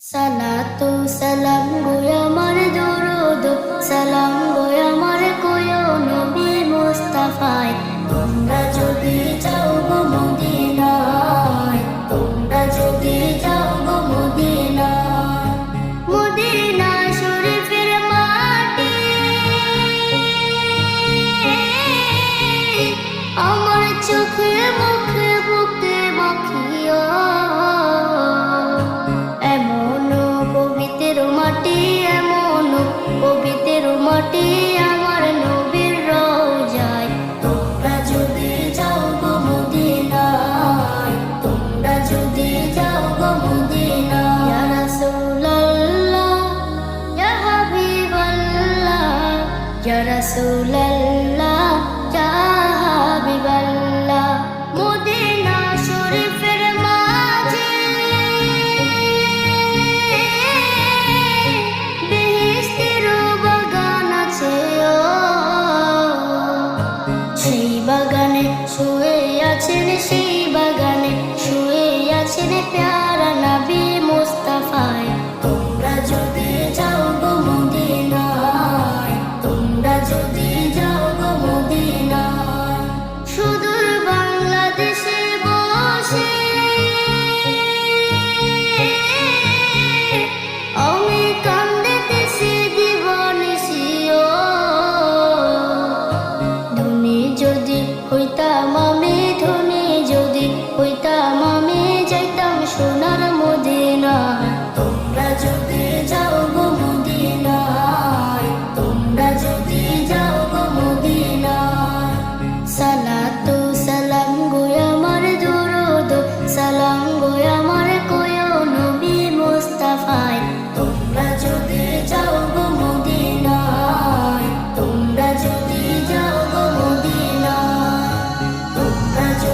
সালাতু সালাম গো আমার দরুদ সালাম গো আমার কোয় নবী মুস্তাফায় তোমরা যদি যাও গো মদিনায় তোমরা যদি যাও গো মদিনায় মদিনা শরীফের মাটি আমার চোখে মুখে বুকে মাখিয়া পবিত্র মাটি আমার নবীর রওজায় তোমরা যদি যাও গো মদিনায় তোমরা যদি যাও গো মদিনায় ইয়া রাসূলুল্লাহ ইয়া হাবিবাল্লাহ ইয়া রাসূল